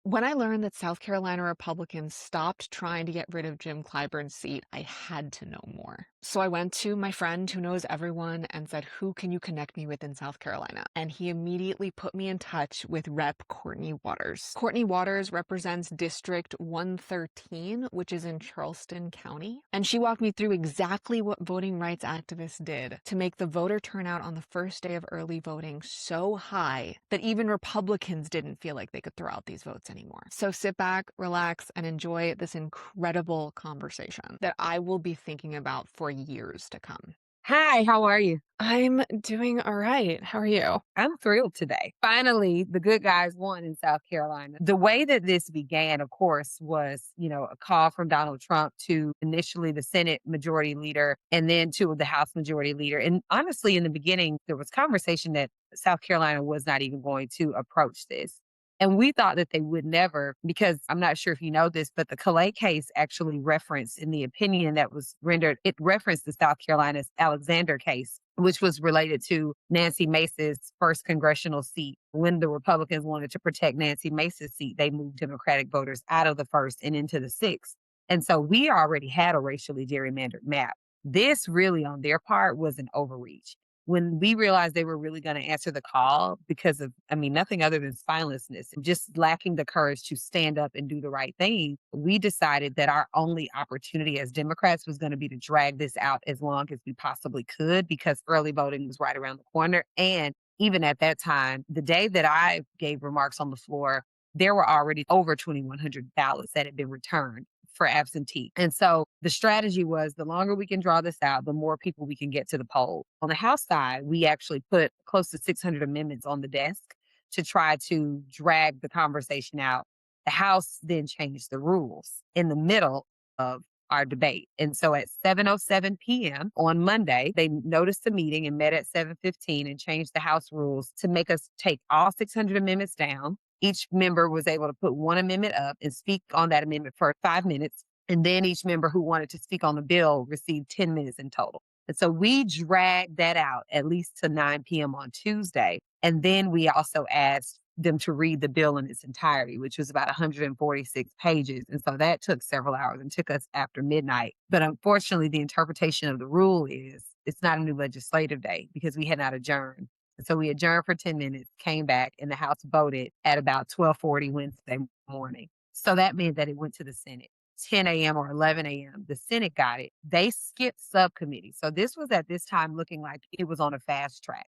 When I learned that South Carolina Republicans stopped trying to get rid of Jim Clyburn's seat, I had to know more. So I went to my friend who knows everyone and said, "Who can you connect me with in South Carolina?" And he immediately put me in touch with Rep Courtney Waters. Courtney Waters represents District 113, which is in Charleston County. And she walked me through exactly what voting rights activists did to make the voter turnout on the first day of early voting so high that even Republicans didn't feel like they could throw out these votes anymore. So sit back, relax, and enjoy this incredible conversation that I will be thinking about for years to come. Hi, how are you? I'm doing all right. How are you? I'm thrilled today. Finally, the good guys won in South Carolina. The way that this began, of course, was, a call from Donald Trump to initially the Senate majority leader and then to the House majority leader. And honestly, in the beginning, there was conversation that South Carolina was not even going to approach this. And we thought that they would never, because I'm not sure if you know this, but the Calais case actually referenced in the opinion that was rendered, it referenced the South Carolina's Alexander case, which was related to Nancy Mace's first congressional seat. When the Republicans wanted to protect Nancy Mace's seat, they moved Democratic voters out of the first and into the sixth. And so we already had a racially gerrymandered map. This really, on their part, was an overreach. When we realized they were really going to answer the call because of, nothing other than spinelessness and just lacking the courage to stand up and do the right thing, we decided that our only opportunity as Democrats was going to be to drag this out as long as we possibly could because early voting was right around the corner. And even at that time, the day that I gave remarks on the floor, there were already over 2,100 ballots that had been returned for absentee. And so the strategy was the longer we can draw this out, the more people we can get to the poll. On the House side, we actually put close to 600 amendments on the desk to try to drag the conversation out. The House then changed the rules in the middle of our debate. And so at 7:07 p.m. on Monday, they noticed the meeting and met at 7:15 and changed the House rules to make us take all 600 amendments down. Each member was able to put one amendment up and speak on that amendment for 5 minutes. And then each member who wanted to speak on the bill received 10 minutes in total. And so we dragged that out at least to 9 p.m. on Tuesday. And then we also asked them to read the bill in its entirety, which was about 146 pages. And so that took several hours and took us after midnight. But unfortunately, the interpretation of the rule is it's not a new legislative day because we had not adjourned. So we adjourned for 10 minutes, came back, and the House voted at about 12:40 Wednesday morning. So that meant that it went to the Senate. 10 a.m. or 11 a.m. The Senate got it. They skipped subcommittee. So this was at this time looking like it was on a fast track.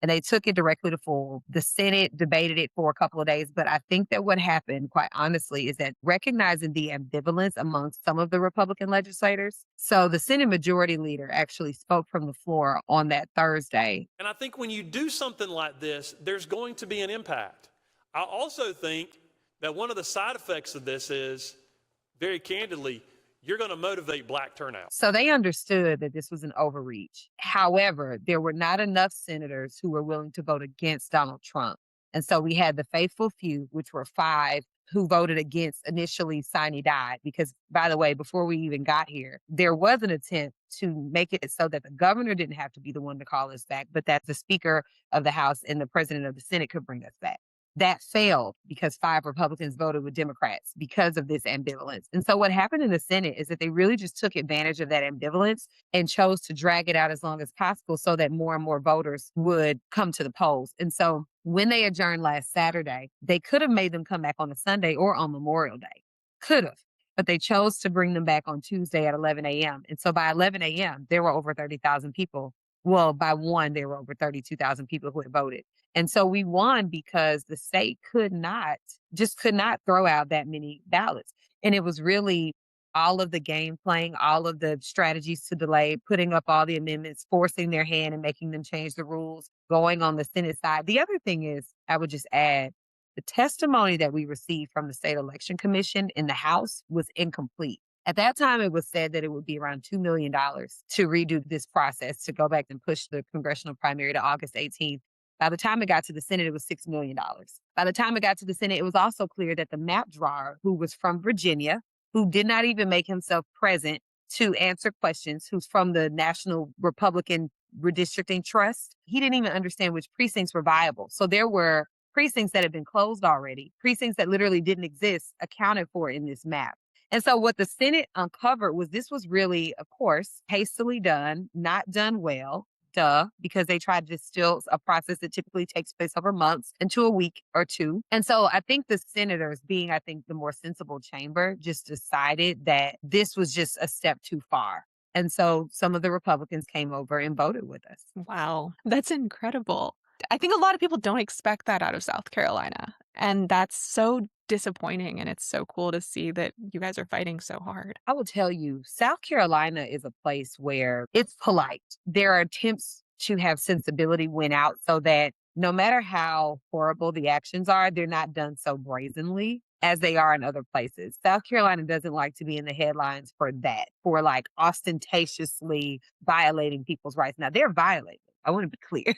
And they took it directly to full. The Senate debated it for a couple of days. But I think that what happened, quite honestly, is that recognizing the ambivalence among some of the Republican legislators. So the Senate Majority Leader actually spoke from the floor on that Thursday. And I think when you do something like this, there's going to be an impact. I also think that one of the side effects of this is, very candidly, you're going to motivate black turnout. So they understood that this was an overreach. However, there were not enough senators who were willing to vote against Donald Trump. And so we had the faithful few, which were five, who voted against initially sine die. Because, by the way, before we even got here, there was an attempt to make it so that the governor didn't have to be the one to call us back, but that the Speaker of the House and the President of the Senate could bring us back. That failed because five Republicans voted with Democrats because of this ambivalence. And so what happened in the Senate is that they really just took advantage of that ambivalence and chose to drag it out as long as possible so that more and more voters would come to the polls. And so when they adjourned last Saturday, they could have made them come back on a Sunday or on Memorial Day. Could have. But they chose to bring them back on Tuesday at 11 a.m. And so by 11 a.m., there were over 30,000 people. Well, by one, there were over 32,000 people who had voted. And so we won because the state could not throw out that many ballots. And it was really all of the game playing, all of the strategies to delay, putting up all the amendments, forcing their hand and making them change the rules, going on the Senate side. The other thing is, I would just add, the testimony that we received from the State Election Commission in the House was incomplete. At that time, it was said that it would be around $2 million to redo this process, to go back and push the congressional primary to August 18th. By the time it got to the Senate, it was $6 million. By the time it got to the Senate, it was also clear that the map drawer, who was from Virginia, who did not even make himself present to answer questions, who's from the National Republican Redistricting Trust, he didn't even understand which precincts were viable. So there were precincts that had been closed already, precincts that literally didn't exist accounted for in this map. And so what the Senate uncovered was this was really, of course, hastily done, not done well. Duh, because they tried to distill a process that typically takes place over months into a week or two. And so I think the senators, being, I think, the more sensible chamber, just decided that this was just a step too far. And so some of the Republicans came over and voted with us. Wow, that's incredible. I think a lot of people don't expect that out of South Carolina, and that's so disappointing, and it's so cool to see that you guys are fighting so hard. I will tell you, South Carolina is a place where it's polite. There are attempts to have sensibility win out so that no matter how horrible the actions are, they're not done so brazenly as they are in other places. South Carolina doesn't like to be in the headlines for that, for like ostentatiously violating people's rights. Now, they're violating. I want to be clear.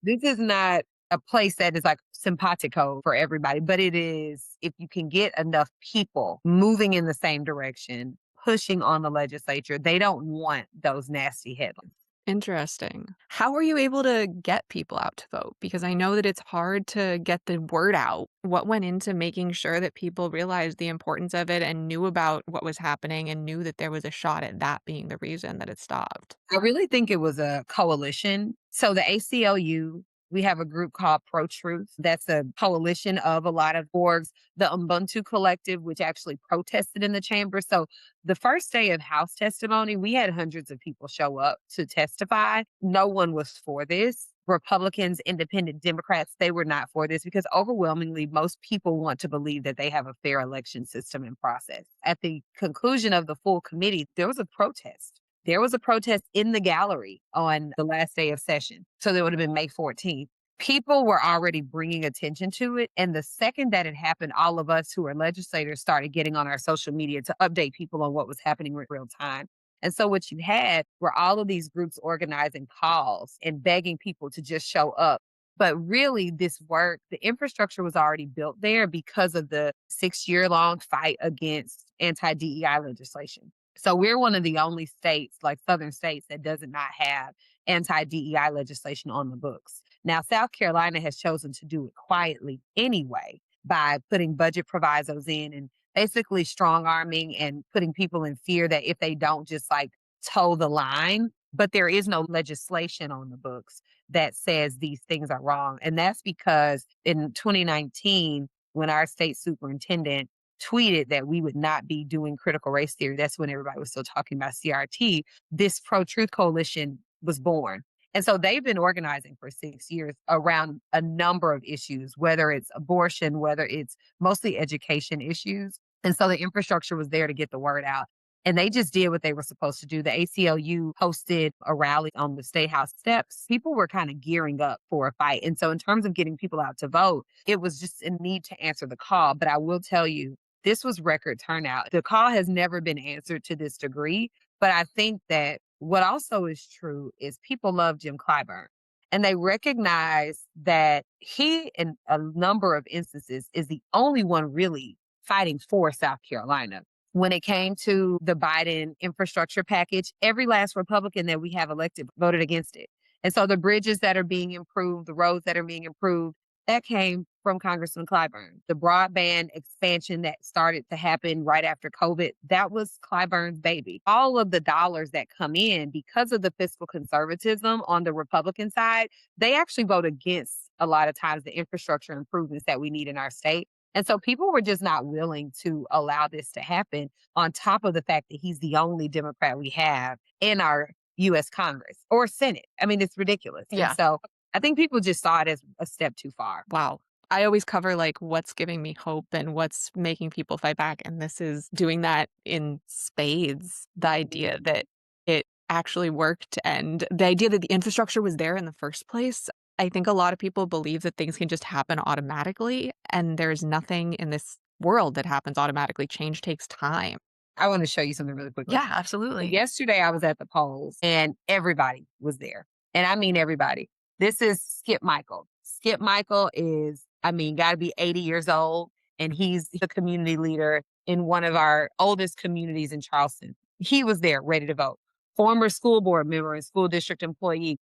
This is not a place that is like simpatico for everybody, but it is if you can get enough people moving in the same direction, pushing on the legislature, they don't want those nasty headlines. Interesting. How were you able to get people out to vote? Because I know that it's hard to get the word out. What went into making sure that people realized the importance of it and knew about what was happening and knew that there was a shot at that being the reason that it stopped? I really think it was a coalition. So the ACLU, we have a group called Pro Truth. That's a coalition of a lot of orgs. The Ubuntu Collective, which actually protested in the chamber. So the first day of House testimony, we had hundreds of people show up to testify. No one was for this. Republicans, independent Democrats, they were not for this because overwhelmingly most people want to believe that they have a fair election system and process. At the conclusion of the full committee, there was a protest. There was a protest in the gallery on the last day of session. So that would have been May 14th. People were already bringing attention to it. And the second that it happened, all of us who are legislators started getting on our social media to update people on what was happening in real time. And so what you had were all of these groups organizing calls and begging people to just show up. But really, this work, the infrastructure was already built there because of the 6-year long fight against anti DEI legislation. So we're one of the only states, like Southern states, that does not have anti DEI legislation on the books. Now, South Carolina has chosen to do it quietly anyway by putting budget provisos in and basically strong arming and putting people in fear that if they don't just like toe the line, but there is no legislation on the books that says these things are wrong. And that's because in 2019, when our state superintendent tweeted that we would not be doing critical race theory, that's when everybody was still talking about CRT, this Pro Truth Coalition was born. And so they've been organizing for 6 years around a number of issues, whether it's abortion, whether it's mostly education issues. And so the infrastructure was there to get the word out. And they just did what they were supposed to do. The ACLU hosted a rally on the State House steps. People were kind of gearing up for a fight. And so in terms of getting people out to vote, it was just a need to answer the call. But I will tell you, this was record turnout. The call has never been answered to this degree. But I think that what also is true is people love Jim Clyburn. And they recognize that he, in a number of instances, is the only one really fighting for South Carolina. When it came to the Biden infrastructure package, every last Republican that we have elected voted against it. And so the bridges that are being improved, the roads that are being improved, that came from Congressman Clyburn. The broadband expansion that started to happen right after COVID, that was Clyburn's baby. All of the dollars that come in because of the fiscal conservatism on the Republican side, they actually vote against a lot of times the infrastructure improvements that we need in our state. And so people were just not willing to allow this to happen on top of the fact that he's the only Democrat we have in our US Congress or Senate. I mean, it's ridiculous. And Yeah. so I think people just saw it as a step too far. Wow. I always cover like what's giving me hope and what's making people fight back. And this is doing that in spades. The idea that it actually worked and the idea that the infrastructure was there in the first place. I think a lot of people believe that things can just happen automatically. And there's nothing in this world that happens automatically. Change takes time. I want to show you something really quickly. Yeah, So absolutely. yesterday I was at the polls and everybody was there. And I mean everybody. This is Skip Michael. Skip Michael is, I mean, got to be 80 years old. And he's the community leader in one of our oldest communities in Charleston. He was there ready to vote. former school board member and school district employee,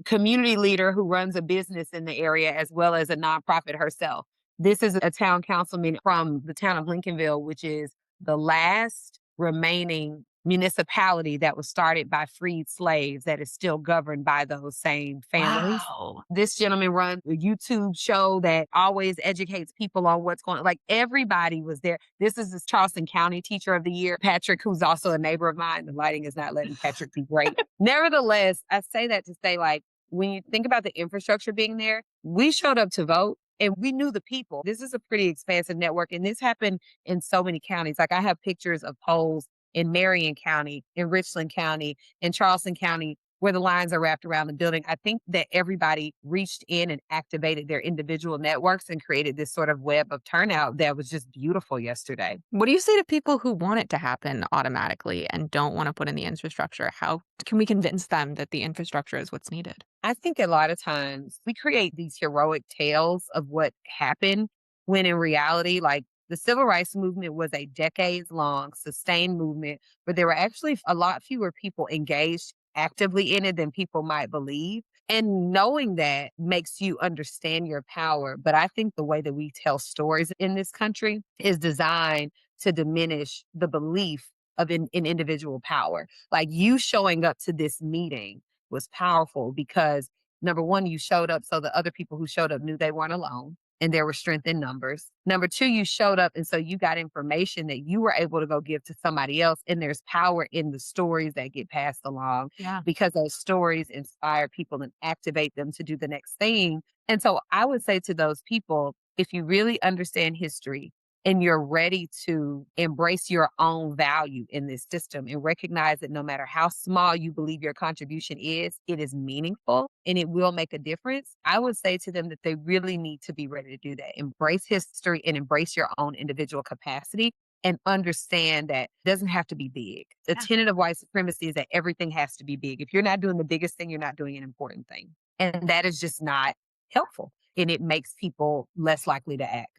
community leader who runs a business in the area as well as a nonprofit herself. This is a town councilman from the town of Lincolnville, which is the last remaining municipality that was started by freed slaves that is still governed by those same families. Wow. This gentleman runs a YouTube show that always educates people on what's going on. Like everybody was there. This is this Charleston County Teacher of the Year, Patrick, who's also a neighbor of mine. The lighting is not letting Patrick be great. Nevertheless, I say that to say, like, when you think about the infrastructure being there, we showed up to vote and we knew the people. This is a pretty expansive network. And this happened in so many counties. Like I have pictures of polls in Marion County, in Richland County, in Charleston County, where the lines are wrapped around the building. I think that everybody reached in and activated their individual networks and created this sort of web of turnout that was just beautiful yesterday. What do you say to people who want it to happen automatically and don't want to put in the infrastructure? How can we convince them that the infrastructure is what's needed? I think a lot of times we create these heroic tales of what happened when in reality, like the civil rights movement was a decades long sustained movement, but there were actually a lot fewer people engaged actively in it than people might believe. And knowing that makes you understand your power. But I think the way that we tell stories in this country is designed to diminish the belief of in individual power. Like you showing up to this meeting was powerful because number one, you showed up so the other people who showed up knew they weren't alone and there was strength in numbers. Number two, you showed up and so you got information that you were able to go give to somebody else. And there's power in the stories that get passed along Yeah. because those stories inspire people and activate them to do the next thing. And so I would say to those people, if you really understand history, and you're ready to embrace your own value in this system and recognize that no matter how small you believe your contribution is, it is meaningful and it will make a difference. I would say to them that they really need to be ready to do that. Embrace history and embrace your own individual capacity and understand that it doesn't have to be big. The Yeah. tenet of white supremacy is that everything has to be big. If you're not doing the biggest thing, you're not doing an important thing. And that is just not helpful. And it makes people less likely to act.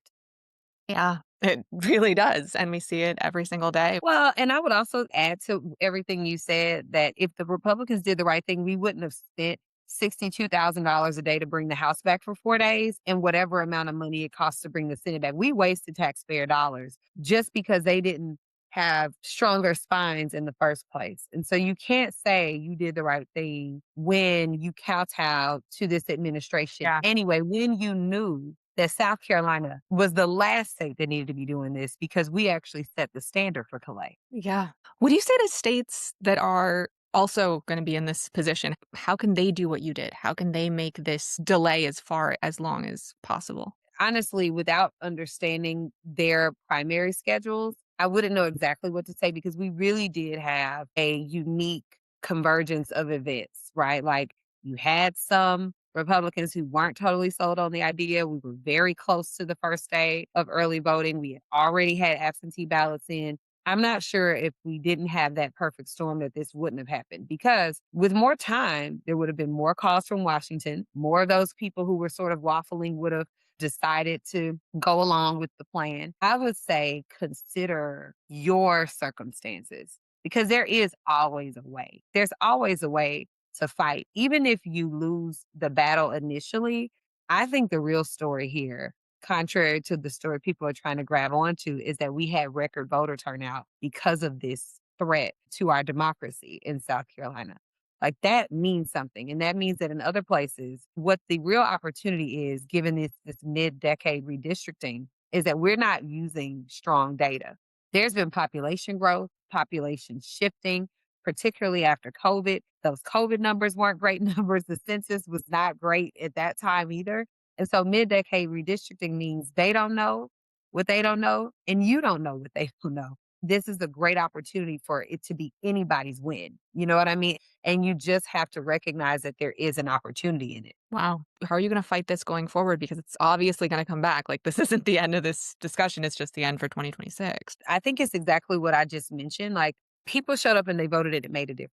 Yeah, it really does. And we see it every single day. Well, and I would also add to everything you said that if the Republicans did the right thing, we wouldn't have spent $62,000 a day to bring the House back for 4 days and whatever amount of money it costs to bring the Senate back. We wasted taxpayer dollars just because they didn't have stronger spines in the first place. And so you can't say you did the right thing when you kowtowed to this administration. Yeah. Anyway, when you knew that South Carolina was the last state that needed to be doing this because we actually set the standard for Calais. Yeah. What do you say to states that are also going to be in this position? How can they do what you did? How can they make this delay as long as possible? Honestly, without understanding their primary schedules, I wouldn't know exactly what to say because we really did have a unique convergence of events, right? Like you had some Republicans who weren't totally sold on the idea. We were very close to the first day of early voting. We had already had absentee ballots in. I'm not sure if we didn't have that perfect storm that this wouldn't have happened because with more time, there would have been more calls from Washington. More of those people who were sort of waffling would have decided to go along with the plan. I would say consider your circumstances because there is always a way. There's always a way to fight. Even if you lose the battle initially, I think the real story here, contrary to the story people are trying to grab onto, is that we had record voter turnout because of this threat to our democracy in South Carolina. Like that means something. And that means that in other places, what the real opportunity is, given this mid-decade redistricting, is that we're not using strong data. There's been population growth, population shifting, particularly after COVID. Those COVID numbers weren't great numbers. The census was not great at that time either. And so mid-decade redistricting means they don't know what they don't know, and you don't know what they don't know. This is a great opportunity for it to be anybody's win. You know what I mean? And you just have to recognize that there is an opportunity in it. Wow. How are you going to fight this going forward? Because it's obviously going to come back. Like, this isn't the end of this discussion. It's just the end for 2026. I think it's exactly what I just mentioned. Like, people showed up and they voted and it made a difference.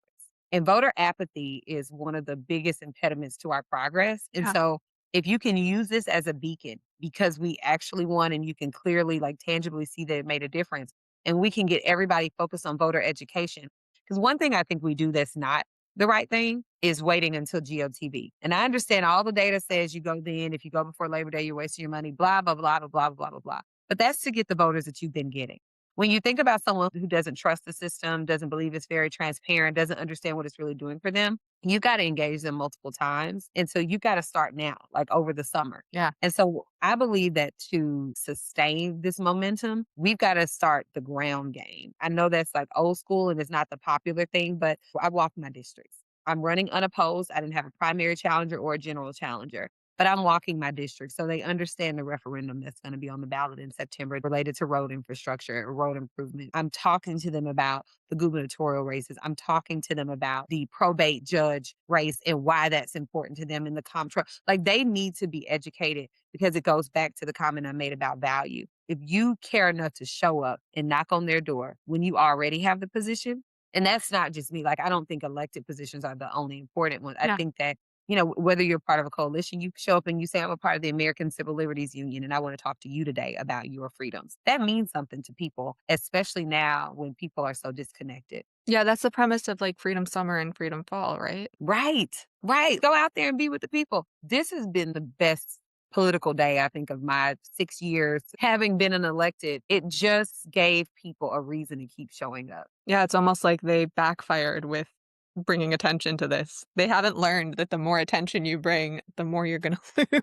And voter apathy is one of the biggest impediments to our progress. And Yeah. so if you can use this as a beacon because we actually won and you can clearly, like, tangibly see that it made a difference, and we can get everybody focused on voter education. Because one thing I think we do that's not the right thing is waiting until GOTV. And I understand all the data says you go then, if you go before Labor Day, you're wasting your money, blah, blah, blah, blah, blah, blah, blah, blah. But that's to get the voters that you've been getting. When you think about someone who doesn't trust the system, doesn't believe it's very transparent, doesn't understand what it's really doing for them, you got to engage them multiple times. And so you got to start now, like over the summer. Yeah. And so I believe that to sustain this momentum, we've got to start the ground game. I know that's like old school and it's not the popular thing, but I walk my districts. I'm running unopposed. I didn't have a primary challenger or a general challenger, but I'm walking my district. So they understand the referendum that's going to be on the ballot in September related to road infrastructure or road improvement. I'm talking to them about the gubernatorial races. I'm talking to them about the probate judge race and why that's important to them in the comptroller. Like they need to be educated because it goes back to the comment I made about value. If you care enough to show up and knock on their door when you already have the position, and that's not just me. Like, I don't think elected positions are the only important ones. I Yeah. think that, whether you're part of a coalition, you show up and you say, I'm a part of the American Civil Liberties Union, and I want to talk to you today about your freedoms. That means something to people, especially now when people are so disconnected. Yeah, that's the premise of like Freedom Summer and Freedom Fall, right? Right, right. Go out there and be with the people. This has been the best political day, I think, of my 6 years. Having been an elected, it just gave people a reason to keep showing up. Yeah, it's almost like they backfired with bringing attention to this. They haven't learned that the more attention you bring, the more you're gonna lose.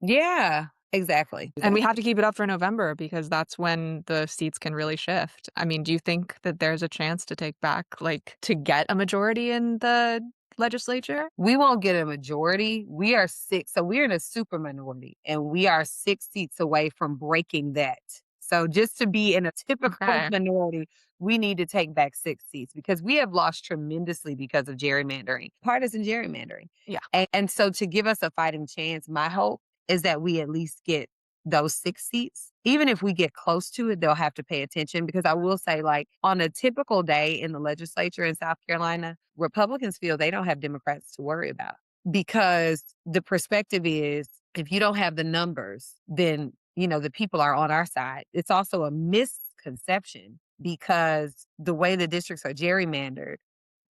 Yeah, exactly. And we have to keep it up for November because that's when the seats can really shift. I mean, do you think that there's a chance to take back, like, to get a majority in the legislature? We won't get a majority. We are six. So we're in a super minority and we are 6 seats away from breaking that. So just to be in a typical Okay. minority, we need to take back 6 seats because we have lost tremendously because of gerrymandering, partisan gerrymandering. Yeah. And so to give us a fighting chance, my hope is that we at least get those 6 seats. Even if we get close to it, they'll have to pay attention because I will say, like, on a typical day in the legislature in South Carolina, Republicans feel they don't have Democrats to worry about because the perspective is if you don't have the numbers, then, the people are on our side. It's also a misconception because the way the districts are gerrymandered,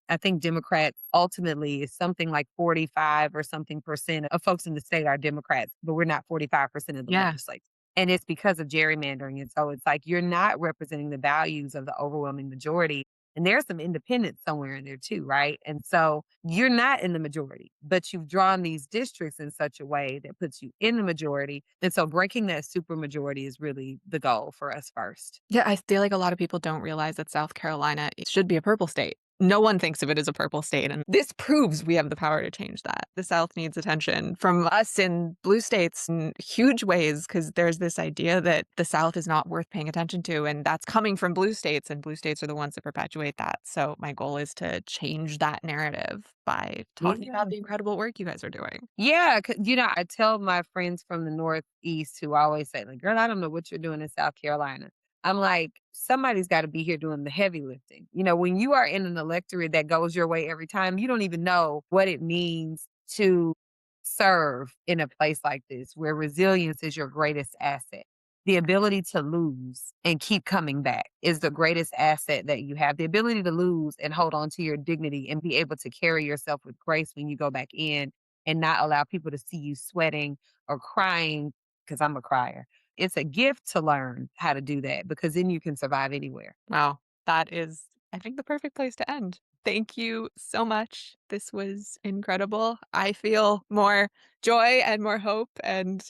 I think Democrats ultimately is something like 45 or something percent of folks in the state are Democrats, but we're not 45% of the Yeah. legislature. And it's because of gerrymandering. And so it's like you're not representing the values of the overwhelming majority. And there's some independents somewhere in there too, right? And so you're not in the majority, but you've drawn these districts in such a way that puts you in the majority. And so breaking that super majority is really the goal for us first. Yeah, I feel like a lot of people don't realize that South Carolina it should be a purple state. No one thinks of it as a purple state, and this proves we have the power to change that. The South needs attention from us in blue states in huge ways because there's this idea that the South is not worth paying attention to, and that's coming from blue states, and blue states are the ones that perpetuate that. So my goal is to change that narrative by talking about the incredible work you guys are doing. Yeah, I tell my friends from the Northeast who always say, like, girl, I don't know what you're doing in South Carolina. I'm like, somebody's got to be here doing the heavy lifting. When you are in an electorate that goes your way every time, you don't even know what it means to serve in a place like this where resilience is your greatest asset. The ability to lose and keep coming back is the greatest asset that you have. The ability to lose and hold on to your dignity and be able to carry yourself with grace when you go back in and not allow people to see you sweating or crying because I'm a crier. It's a gift to learn how to do that because then you can survive anywhere. Wow, that is, I think, the perfect place to end. Thank you so much. This was incredible. I feel more joy and more hope, and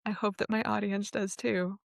I hope that my audience does too.